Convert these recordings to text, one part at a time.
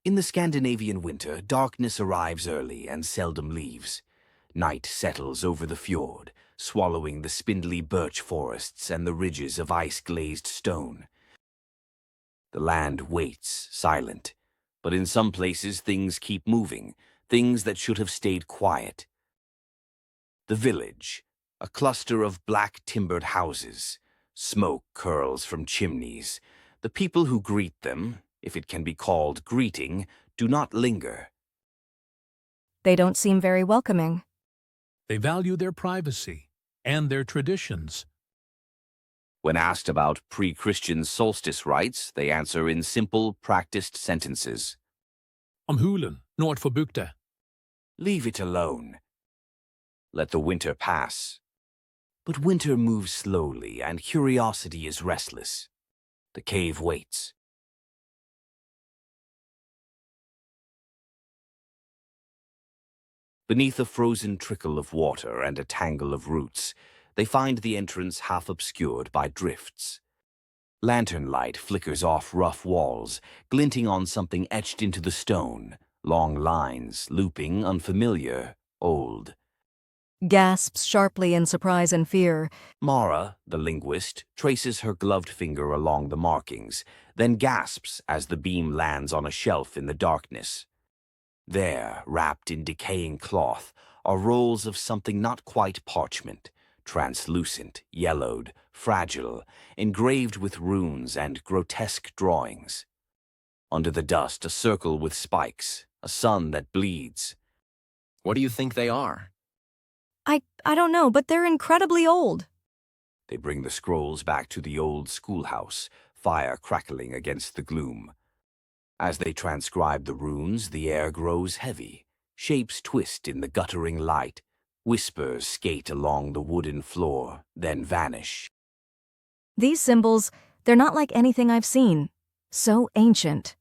In the Scandinavian winter, darkness arrives early and seldom leaves. Night settles over the fjord, swallowing the spindly birch forests and the ridges of ice-glazed stone. The land waits, silent, but in some places things keep moving, things that should have stayed quiet. The village, a cluster of black-timbered houses. Smoke curls from chimneys. The people who greet them, if it can be called greeting, do not linger. They don't seem very welcoming. They value their privacy and their traditions. When asked about pre-Christian solstice rites, they answer in simple, practiced sentences. Om hulen, nord for bukta. Leave it alone. Let the winter pass. But winter moves slowly, and curiosity is restless. The cave waits. Beneath a frozen trickle of water and a tangle of roots, they find the entrance half obscured by drifts. Lantern light flickers off rough walls, glinting on something etched into the stone, long lines, looping, unfamiliar, old. Gasps sharply in surprise and fear. Mara, the linguist, traces her gloved finger along the markings, then gasps as the beam lands on a shelf in the darkness. There, wrapped in decaying cloth, are rolls of something not quite parchment, translucent, yellowed, fragile, engraved with runes and grotesque drawings. Under the dust, a circle with spikes, a sun that bleeds. What do you think they are? I don't know, but they're incredibly old. They bring the scrolls back to the old schoolhouse, fire crackling against the gloom. As they transcribe the runes, the air grows heavy. Shapes twist in the guttering light. Whispers skate along the wooden floor, then vanish. These symbols, they're not like anything I've seen. So ancient.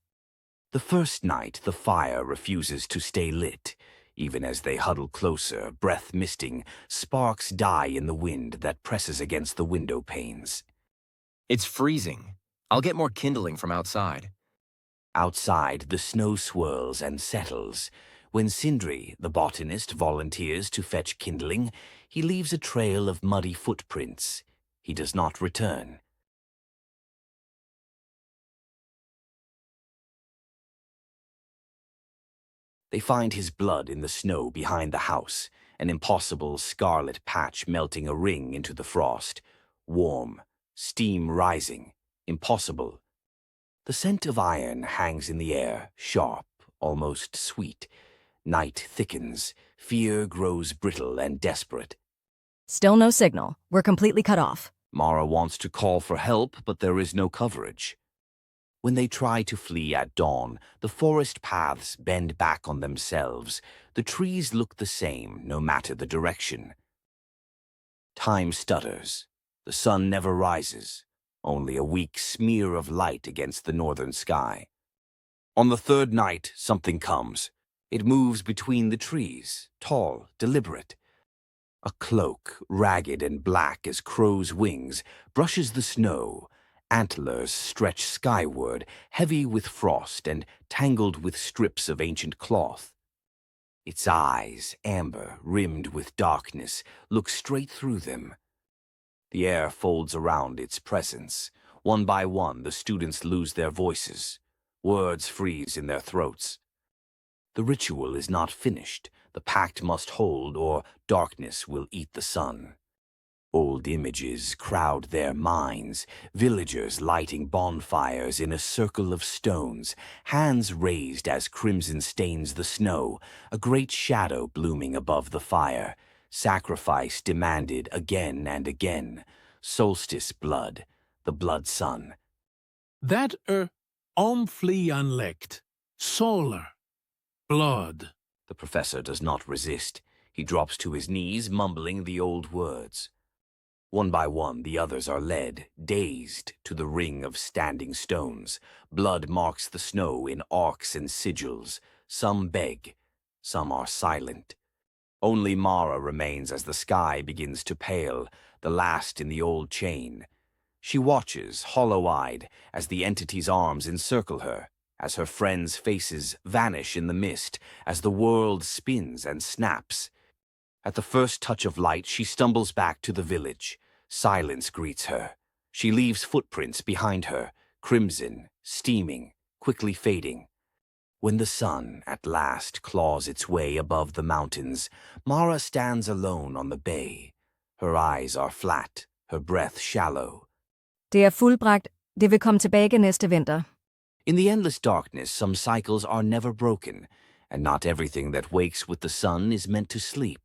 The first night, the fire refuses to stay lit. Even as they huddle closer, breath misting, sparks die in the wind that presses against the window panes. It's freezing. I'll get more kindling from outside. Outside, the snow swirls and settles. When Sindri, the botanist, volunteers to fetch kindling, he leaves a trail of muddy footprints. He does not return. They find his blood in the snow behind the house, an impossible scarlet patch melting a ring into the frost. Warm, steam rising, impossible. The scent of iron hangs in the air, sharp, almost sweet. Night thickens, fear grows brittle and desperate. Still no signal. We're completely cut off. Mara wants to call for help, but there is no coverage. When they try to flee at dawn, the forest paths bend back on themselves. The trees look the same, no matter the direction. Time stutters. The sun never rises, only a weak smear of light against the northern sky. On the third night, something comes. It moves between the trees, tall, deliberate. A cloak, ragged and black as crow's wings, brushes the snow. Antlers stretch skyward, heavy with frost and tangled with strips of ancient cloth. Its eyes, amber, rimmed with darkness, look straight through them. The air folds around its presence. One by one, the students lose their voices. Words freeze in their throats. The ritual is not finished. The pact must hold, or darkness will eat the sun. Old images crowd their minds, villagers lighting bonfires in a circle of stones, hands raised as crimson stains the snow, a great shadow blooming above the fire, sacrifice demanded again and again, solstice blood, the blood sun. That omflianlekt, solar, blood. The professor does not resist. He drops to his knees, mumbling the old words. One by one, the others are led, dazed, to the ring of standing stones. Blood marks the snow in arcs and sigils. Some beg, some are silent. Only Mara remains as the sky begins to pale, the last in the old chain. She watches, hollow-eyed, as the entity's arms encircle her, as her friends' faces vanish in the mist, as the world spins and snaps. At the first touch of light, she stumbles back to the village. Silence greets her. She leaves footprints behind her, crimson, steaming, quickly fading. When the sun, at last, claws its way above the mountains, Mara stands alone on the bay. Her eyes are flat, her breath shallow. Det er fuldbragt. Det vil komme tilbage næste vinter. In the endless darkness, some cycles are never broken, and not everything that wakes with the sun is meant to sleep.